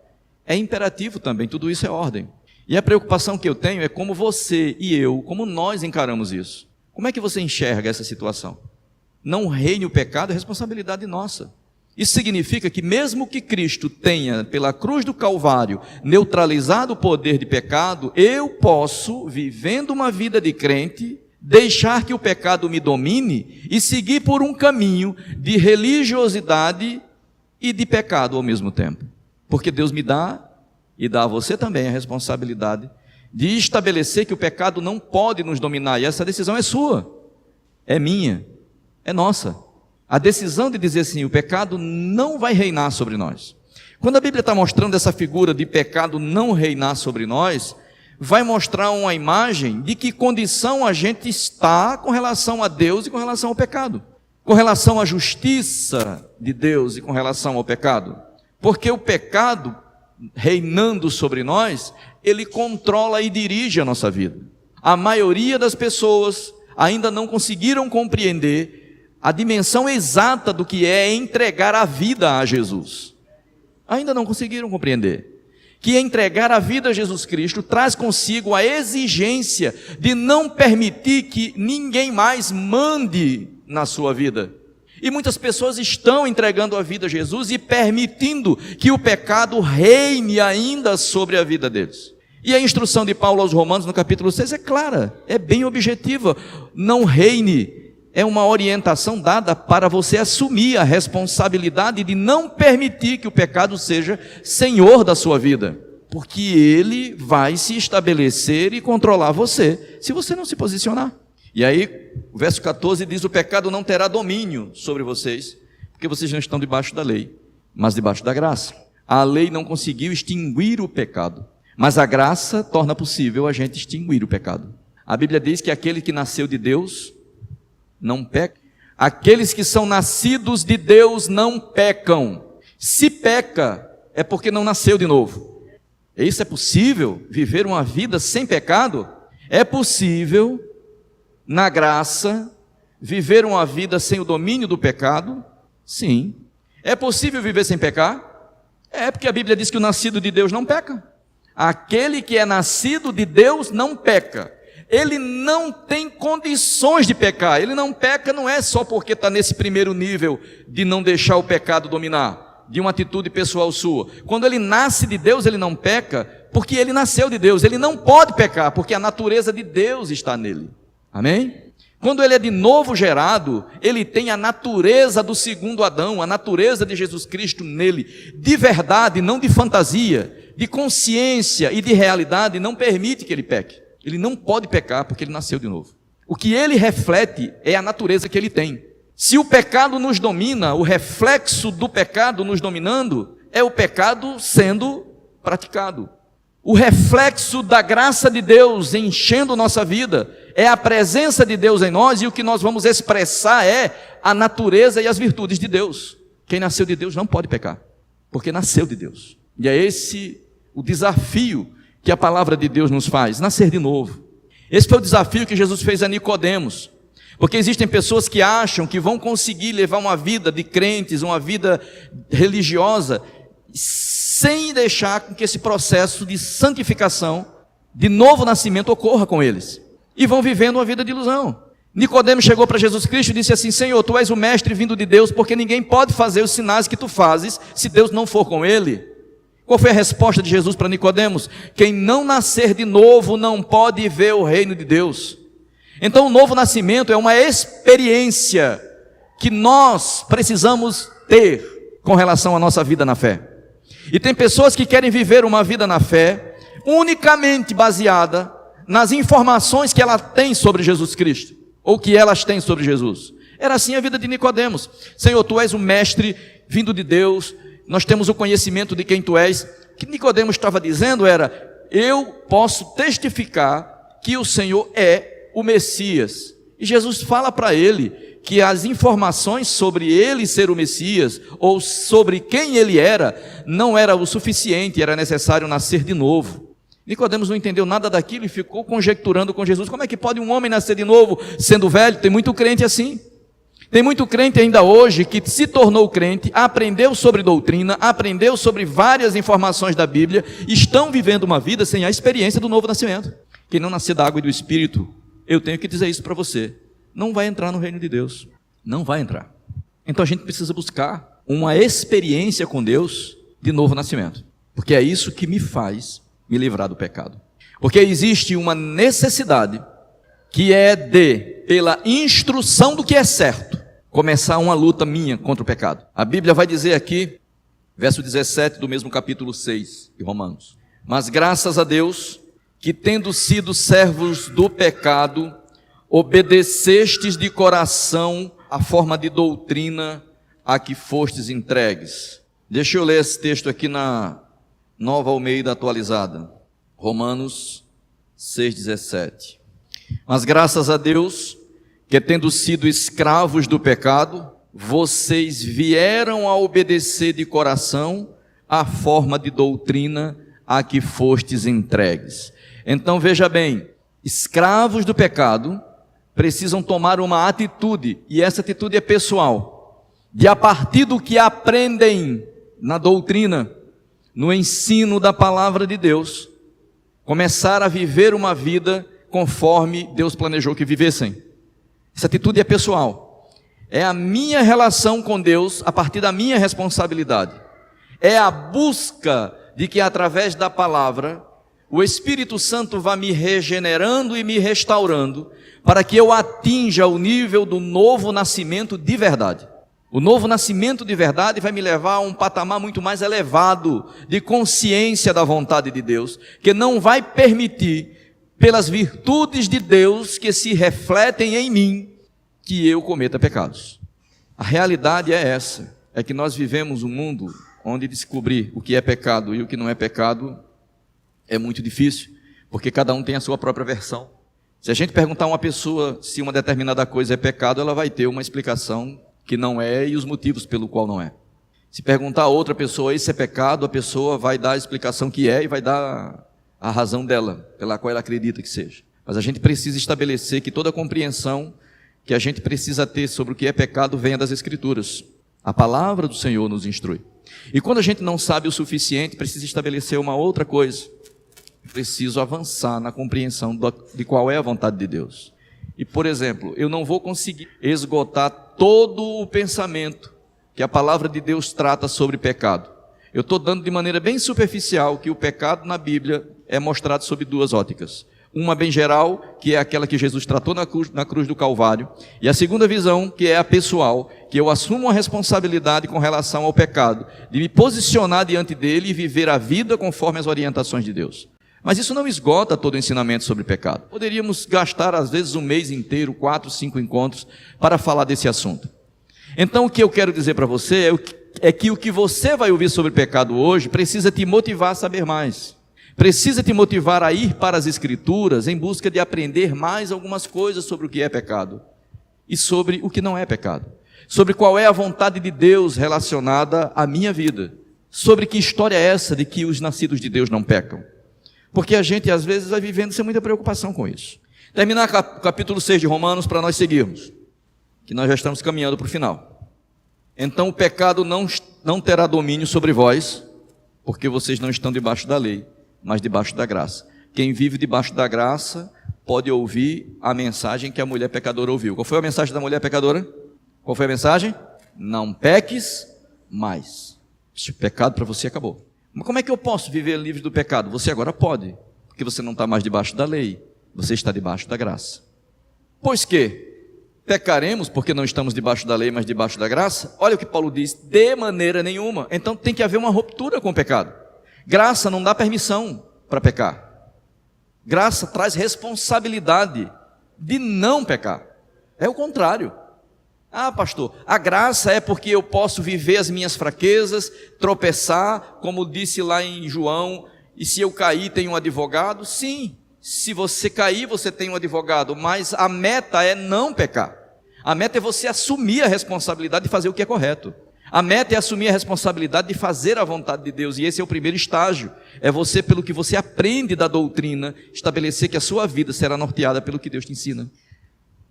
A: é imperativo também, tudo isso é ordem. E a preocupação que eu tenho é como você e eu, como nós encaramos isso. Como é que você enxerga essa situação? Não reine o pecado é responsabilidade nossa. Isso significa que mesmo que Cristo tenha, pela cruz do Calvário, neutralizado o poder de pecado, eu posso, vivendo uma vida de crente, deixar que o pecado me domine e seguir por um caminho de religiosidade e de pecado ao mesmo tempo. Porque Deus me dá, e dá a você também, a responsabilidade de estabelecer que o pecado não pode nos dominar, e essa decisão é sua, é minha, é nossa. A decisão de dizer assim: o pecado não vai reinar sobre nós. Quando a Bíblia está mostrando essa figura de pecado não reinar sobre nós, vai mostrar uma imagem de que condição a gente está com relação a Deus e com relação ao pecado, com relação à justiça de Deus e com relação ao pecado. Porque o pecado, reinando sobre nós, ele controla e dirige a nossa vida. A maioria das pessoas ainda não conseguiram compreender a dimensão exata do que é entregar a vida a Jesus. Ainda não conseguiram compreender que entregar a vida a Jesus Cristo traz consigo a exigência de não permitir que ninguém mais mande na sua vida. E muitas pessoas estão entregando a vida a Jesus e permitindo que o pecado reine ainda sobre a vida deles. E a instrução de Paulo aos Romanos no capítulo 6 é clara, é bem objetiva. Não reine é uma orientação dada para você assumir a responsabilidade de não permitir que o pecado seja senhor da sua vida, porque ele vai se estabelecer e controlar você, se você não se posicionar. E aí, o verso 14 diz: o pecado não terá domínio sobre vocês, porque vocês não estão debaixo da lei, mas debaixo da graça. A lei não conseguiu extinguir o pecado, mas a graça torna possível a gente extinguir o pecado. A Bíblia diz que aquele que nasceu de Deus não peca. Aqueles que são nascidos de Deus não pecam. Se peca, é porque não nasceu de novo. Isso é possível? Viver uma vida sem pecado? É possível, na graça, viver uma vida sem o domínio do pecado? Sim. É possível viver sem pecar? É, porque a Bíblia diz que o nascido de Deus não peca. Aquele que é nascido de Deus não peca. Ele não tem condições de pecar. Ele não peca não é só porque está nesse primeiro nível de não deixar o pecado dominar, de uma atitude pessoal sua. Quando ele nasce de Deus, ele não peca porque ele nasceu de Deus. Ele não pode pecar porque a natureza de Deus está nele. Amém? Quando ele é de novo gerado, ele tem a natureza do segundo Adão, a natureza de Jesus Cristo nele, de verdade, não de fantasia, de consciência e de realidade, não permite que ele peque. Ele não pode pecar porque ele nasceu de novo. O que ele reflete é a natureza que ele tem. Se o pecado nos domina, o reflexo do pecado nos dominando é o pecado sendo praticado. O reflexo da graça de Deus enchendo nossa vida é a presença de Deus em nós, e o que nós vamos expressar é a natureza e as virtudes de Deus. Quem nasceu de Deus não pode pecar, porque nasceu de Deus. E é esse o desafio que a palavra de Deus nos faz, nascer de novo. Esse foi o desafio que Jesus fez a Nicodemos. Porque existem pessoas que acham que vão conseguir levar uma vida de crentes, uma vida religiosa, sem deixar com que esse processo de santificação, de novo nascimento, ocorra com eles. E vão vivendo uma vida de ilusão. Nicodemos chegou para Jesus Cristo e disse assim: Senhor, tu és o mestre vindo de Deus, porque ninguém pode fazer os sinais que tu fazes, se Deus não for com ele. Qual foi a resposta de Jesus para Nicodemos? Quem não nascer de novo não pode ver o reino de Deus. Então o novo nascimento é uma experiência que nós precisamos ter com relação à nossa vida na fé. E tem pessoas que querem viver uma vida na fé unicamente baseada nas informações que ela tem sobre Jesus Cristo, ou que elas têm sobre Jesus. Era assim a vida de Nicodemos. Senhor, tu és o mestre vindo de Deus, nós temos o conhecimento de quem tu és. O que Nicodemos estava dizendo era: eu posso testificar que o Senhor é o Messias. E Jesus fala para ele que as informações sobre ele ser o Messias, ou sobre quem ele era, não era o suficiente, era necessário nascer de novo. Nicodemos não entendeu nada daquilo e ficou conjecturando com Jesus: como é que pode um homem nascer de novo sendo velho? Tem muito crente assim. Tem muito crente ainda hoje que se tornou crente, aprendeu sobre doutrina, aprendeu sobre várias informações da Bíblia, estão vivendo uma vida sem a experiência do novo nascimento. Quem não nascer da água e do Espírito, eu tenho que dizer isso para você, não vai entrar no reino de Deus. Não vai entrar. Então a gente precisa buscar uma experiência com Deus de novo nascimento, porque é isso que me faz me livrar do pecado. Porque existe uma necessidade que é de, pela instrução do que é certo, começar uma luta minha contra o pecado. A Bíblia vai dizer aqui, verso 17 do mesmo capítulo 6 de Romanos: mas graças a Deus, que tendo sido servos do pecado, obedecestes de coração a forma de doutrina a que fostes entregues. Deixa eu ler esse texto aqui na Nova Almeida Atualizada. Romanos 6,17. Mas graças a Deus, que tendo sido escravos do pecado, vocês vieram a obedecer de coração a forma de doutrina a que fostes entregues. Então veja bem, escravos do pecado precisam tomar uma atitude, e essa atitude é pessoal, de a partir do que aprendem na doutrina, no ensino da palavra de Deus, começar a viver uma vida conforme Deus planejou que vivessem. Essa atitude é pessoal, é a minha relação com Deus a partir da minha responsabilidade, é a busca de que através da palavra o Espírito Santo vá me regenerando e me restaurando, para que eu atinja o nível do novo nascimento de verdade. O novo nascimento de verdade vai me levar a um patamar muito mais elevado de consciência da vontade de Deus, que não vai permitir, pelas virtudes de Deus que se refletem em mim, que eu cometa pecados. A realidade é essa, é que nós vivemos um mundo onde descobrir o que é pecado e o que não é pecado é muito difícil, porque cada um tem a sua própria versão. Se a gente perguntar a uma pessoa se uma determinada coisa é pecado, ela vai ter uma explicação que não é e os motivos pelo qual não é. Se perguntar a outra pessoa isso é pecado, a pessoa vai dar a explicação que é e vai dar a razão dela, pela qual ela acredita que seja. Mas a gente precisa estabelecer que toda a compreensão que a gente precisa ter sobre o que é pecado venha das Escrituras. A palavra do Senhor nos instrui. E quando a gente não sabe o suficiente, precisa estabelecer uma outra coisa. Preciso avançar na compreensão de qual é a vontade de Deus. E, por exemplo, eu não vou conseguir esgotar todo o pensamento que a palavra de Deus trata sobre pecado. Eu estou dando de maneira bem superficial que o pecado na Bíblia é mostrado sob duas óticas. Uma bem geral, que é aquela que Jesus tratou na cruz do Calvário, e a segunda visão, que é a pessoal, que eu assumo a responsabilidade com relação ao pecado, de me posicionar diante dele e viver a vida conforme as orientações de Deus. Mas isso não esgota todo o ensinamento sobre pecado. Poderíamos gastar às vezes um mês inteiro, 4, 5 encontros, para falar desse assunto. Então o que eu quero dizer para você é que o que você vai ouvir sobre pecado hoje precisa te motivar a saber mais. Precisa te motivar a ir para as Escrituras em busca de aprender mais algumas coisas sobre o que é pecado e sobre o que não é pecado. Sobre qual é a vontade de Deus relacionada à minha vida. Sobre que história é essa de que os nascidos de Deus não pecam. Porque a gente às vezes vai vivendo sem muita preocupação com isso. Terminar o capítulo 6 de Romanos para nós seguirmos, que nós já estamos caminhando para o final. Então o pecado não terá domínio sobre vós, porque vocês não estão debaixo da lei, mas debaixo da graça. Quem vive debaixo da graça pode ouvir a mensagem que a mulher pecadora ouviu. Qual foi a mensagem da mulher pecadora? Qual foi a mensagem? Não peques mais. Esse pecado para você acabou. Mas como é que eu posso viver livre do pecado? Você agora pode, porque você não está mais debaixo da lei, você está debaixo da graça. Pois que pecaremos porque não estamos debaixo da lei, mas debaixo da graça? Olha o que Paulo diz: de maneira nenhuma. Então tem que haver uma ruptura com o pecado. Graça não dá permissão para pecar. Graça traz responsabilidade de não pecar. É o contrário. Ah, pastor, a graça é porque eu posso viver as minhas fraquezas, tropeçar, como disse lá em João, e se eu cair tem um advogado? Sim, se você cair você tem um advogado, mas a meta é não pecar. A meta é você assumir a responsabilidade de fazer o que é correto. A meta é assumir a responsabilidade de fazer a vontade de Deus, e esse é o primeiro estágio. É você, pelo que você aprende da doutrina, estabelecer que a sua vida será norteada pelo que Deus te ensina.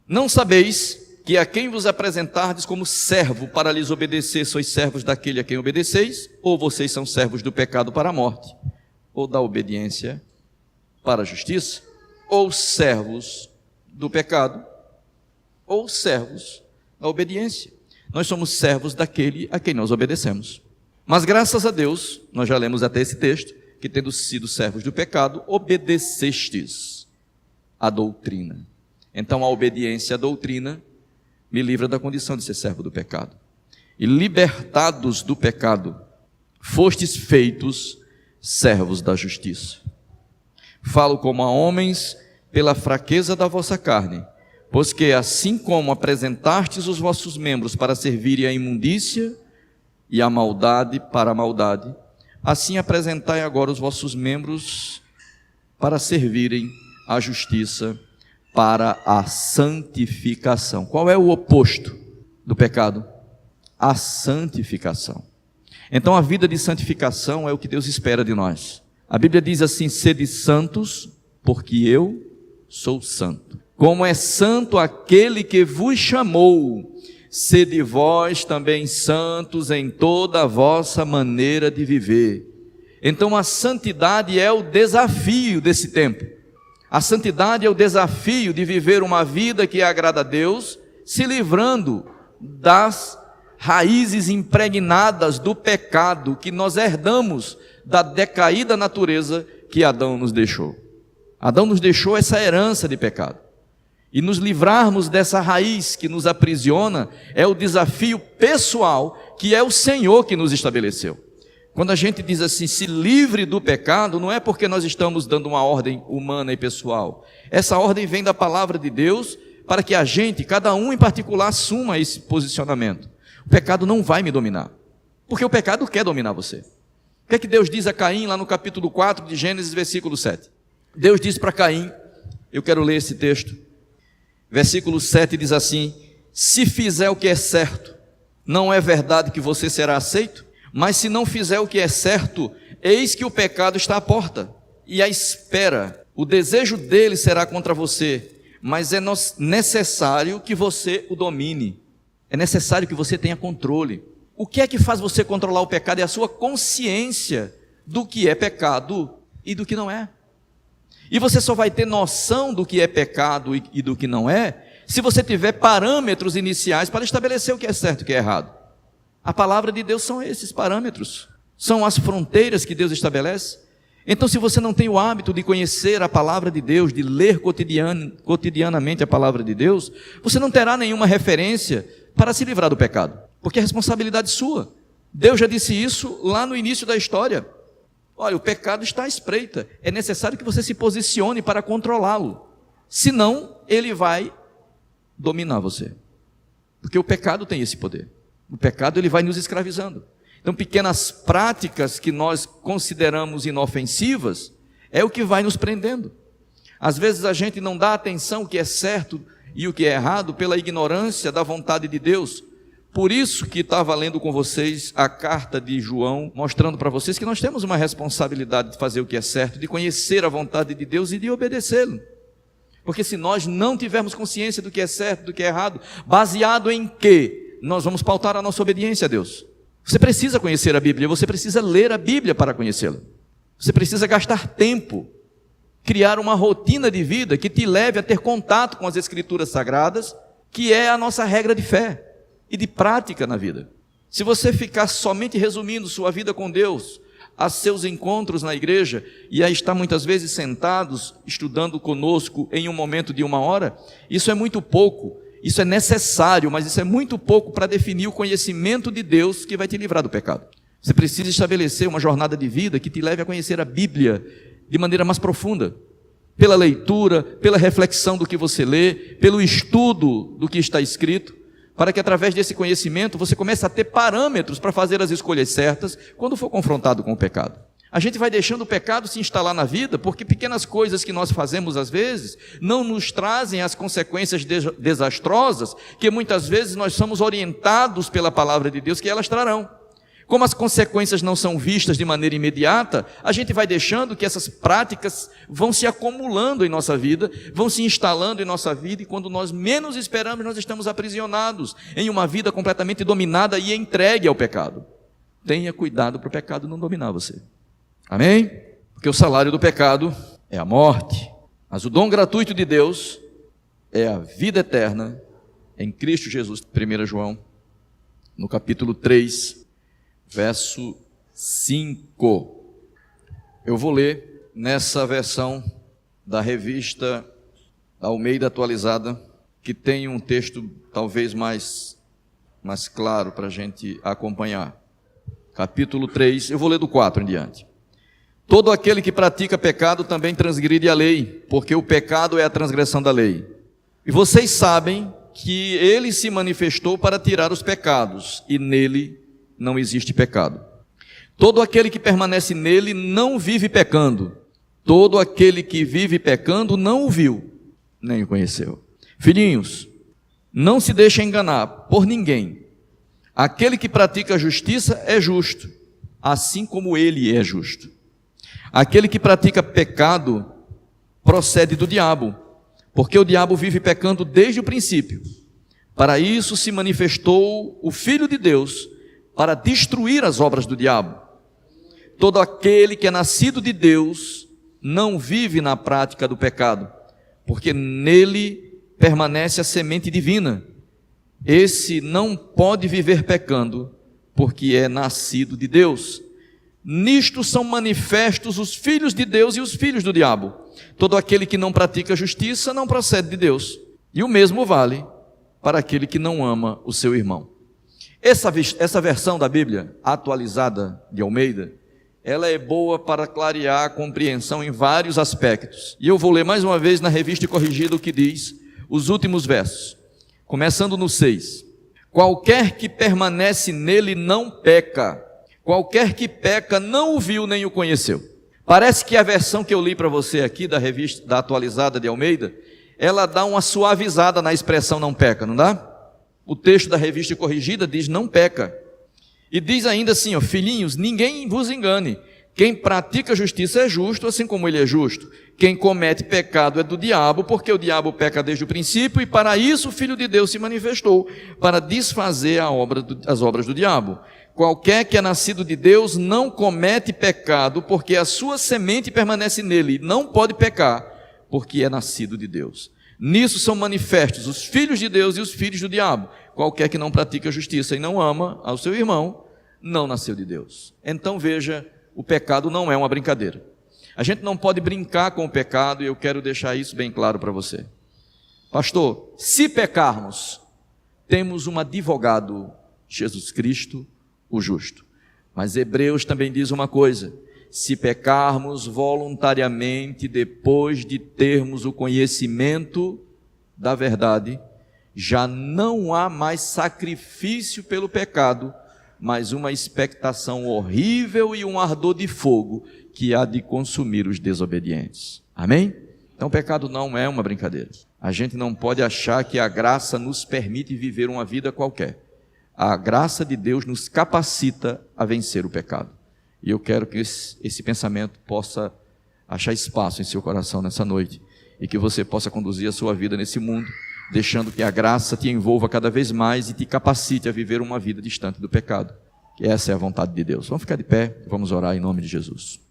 A: Não sabeis que a quem vos apresentardes como servo para lhes obedecer, sois servos daquele a quem obedeceis, ou vocês são servos do pecado para a morte, ou da obediência para a justiça, ou servos do pecado, ou servos da obediência. Nós somos servos daquele a quem nós obedecemos. Mas graças a Deus, nós já lemos até esse texto, que tendo sido servos do pecado, obedecestes à doutrina. Então a obediência à doutrina me livra da condição de ser servo do pecado. E libertados do pecado, fostes feitos servos da justiça. Falo como a homens pela fraqueza da vossa carne, pois que assim como apresentastes os vossos membros para servirem à imundícia e à maldade para a maldade, assim apresentai agora os vossos membros para servirem à justiça, para a santificação. Qual é o oposto do pecado? A santificação. Então a vida de santificação é o que Deus espera de nós. A Bíblia diz assim: sede santos, porque eu sou santo. Como é santo aquele que vos chamou, sede vós também santos em toda a vossa maneira de viver. Então a santidade é o desafio desse tempo. A santidade é o desafio de viver uma vida que agrada a Deus, se livrando das raízes impregnadas do pecado que nós herdamos da decaída natureza que Adão nos deixou. Adão nos deixou essa herança de pecado. E nos livrarmos dessa raiz que nos aprisiona é o desafio pessoal que é o Senhor que nos estabeleceu. Quando a gente diz assim, se livre do pecado, não é porque nós estamos dando uma ordem humana e pessoal. Essa ordem vem da palavra de Deus para que a gente, cada um em particular, assuma esse posicionamento. O pecado não vai me dominar, porque o pecado quer dominar você. O que é que Deus diz a Caim lá no capítulo 4 de Gênesis, versículo 7? Deus diz para Caim, eu quero ler esse texto, versículo 7 diz assim: se fizer o que é certo, não é verdade que você será aceito? Mas se não fizer o que é certo, eis que o pecado está à porta, e à espera. O desejo dele será contra você, mas é necessário que você o domine. É necessário que você tenha controle. O que é que faz você controlar o pecado? É a sua consciência do que é pecado e do que não é. E você só vai ter noção do que é pecado e do que não é, se você tiver parâmetros iniciais para estabelecer o que é certo e o que é errado. A palavra de Deus são esses parâmetros, são as fronteiras que Deus estabelece. Então, se você não tem o hábito de conhecer a palavra de Deus, de ler cotidianamente a palavra de Deus, você não terá nenhuma referência para se livrar do pecado, porque é responsabilidade sua. Deus já disse isso lá no início da história. Olha, o pecado está à espreita, é necessário que você se posicione para controlá-lo, senão ele vai dominar você, porque o pecado tem esse poder. O pecado ele vai nos escravizando. Então pequenas práticas que nós consideramos inofensivas é o que vai nos prendendo. Às vezes a gente não dá atenção ao que é certo e o que é errado pela ignorância da vontade de Deus. Por isso que estava lendo com vocês a carta de João, mostrando para vocês que nós temos uma responsabilidade de fazer o que é certo, de conhecer a vontade de Deus e de obedecê-lo. Porque se nós não tivermos consciência do que é certo, do que é errado, baseado em quê? Nós vamos pautar a nossa obediência a Deus. Você precisa conhecer a Bíblia, você precisa ler a Bíblia para conhecê-la. Você precisa gastar tempo, criar uma rotina de vida que te leve a ter contato com as Escrituras Sagradas, que é a nossa regra de fé e de prática na vida. Se você ficar somente resumindo sua vida com Deus, a seus encontros na igreja, e aí está muitas vezes sentados, estudando conosco em um momento de 1 hora, isso é muito pouco, isso é necessário, mas isso é muito pouco para definir o conhecimento de Deus que vai te livrar do pecado. Você precisa estabelecer uma jornada de vida que te leve a conhecer a Bíblia de maneira mais profunda, pela leitura, pela reflexão do que você lê, pelo estudo do que está escrito, para que através desse conhecimento você comece a ter parâmetros para fazer as escolhas certas quando for confrontado com o pecado. A gente vai deixando o pecado se instalar na vida porque pequenas coisas que nós fazemos às vezes não nos trazem as consequências desastrosas que muitas vezes nós somos orientados pela palavra de Deus que elas trarão. Como as consequências não são vistas de maneira imediata, a gente vai deixando que essas práticas vão se acumulando em nossa vida, vão se instalando em nossa vida, e quando nós menos esperamos, nós estamos aprisionados em uma vida completamente dominada e entregue ao pecado. Tenha cuidado para o pecado não dominar você. Amém? Porque o salário do pecado é a morte, mas o dom gratuito de Deus é a vida eterna em Cristo Jesus. 1 João, no capítulo 3, verso 5. Eu vou ler nessa versão da revista Almeida Atualizada, que tem um texto talvez mais claro para a gente acompanhar. Capítulo 3, eu vou ler do 4 em diante. Todo aquele que pratica pecado também transgride a lei, porque o pecado é a transgressão da lei. E vocês sabem que ele se manifestou para tirar os pecados, e nele não existe pecado. Todo aquele que permanece nele não vive pecando. Todo aquele que vive pecando não o viu, nem o conheceu. Filhinhos, não se deixem enganar por ninguém. Aquele que pratica a justiça é justo, assim como ele é justo. Aquele que pratica pecado procede do diabo, porque o diabo vive pecando desde o princípio. Para isso se manifestou o Filho de Deus, para destruir as obras do diabo. Todo aquele que é nascido de Deus não vive na prática do pecado, porque nele permanece a semente divina. Esse não pode viver pecando, porque é nascido de Deus. Nisto são manifestos os filhos de Deus e os filhos do diabo. Todo aquele que não pratica justiça não procede de Deus, e o mesmo vale para aquele que não ama o seu irmão. Essa versão da Bíblia, atualizada de Almeida, ela é boa para clarear a compreensão em vários aspectos. E eu vou ler mais uma vez na Revista Corrigida o que diz os últimos versos, começando no 6. Qualquer que permanece nele não peca, qualquer que peca não o viu nem o conheceu. Parece que a versão que eu li para você aqui, da Revista da Atualizada de Almeida, ela dá uma suavizada na expressão não peca, não dá? O texto da Revista Corrigida diz não peca. E diz ainda assim, filhinhos, ninguém vos engane. Quem pratica justiça é justo, assim como ele é justo. Quem comete pecado é do diabo, porque o diabo peca desde o princípio, e para isso o Filho de Deus se manifestou, para desfazer as obras do diabo. Qualquer que é nascido de Deus não comete pecado, porque a sua semente permanece nele, e não pode pecar, porque é nascido de Deus. Nisso são manifestos os filhos de Deus e os filhos do diabo. Qualquer que não pratica a justiça e não ama ao seu irmão, não nasceu de Deus. Então veja, o pecado não é uma brincadeira. A gente não pode brincar com o pecado, e eu quero deixar isso bem claro para você. Pastor, se pecarmos, temos um advogado, Jesus Cristo, o justo. Mas Hebreus também diz uma coisa: se pecarmos voluntariamente depois de termos o conhecimento da verdade, já não há mais sacrifício pelo pecado, mas uma expectação horrível e um ardor de fogo que há de consumir os desobedientes. Amém? Então o pecado não é uma brincadeira. A gente não pode achar que a graça nos permite viver uma vida qualquer. A graça de Deus nos capacita a vencer o pecado. E eu quero que esse pensamento possa achar espaço em seu coração nessa noite. e que você possa conduzir a sua vida nesse mundo, deixando que a graça te envolva cada vez mais e te capacite a viver uma vida distante do pecado. Que essa é a vontade de Deus. Vamos ficar de pé, vamos orar em nome de Jesus.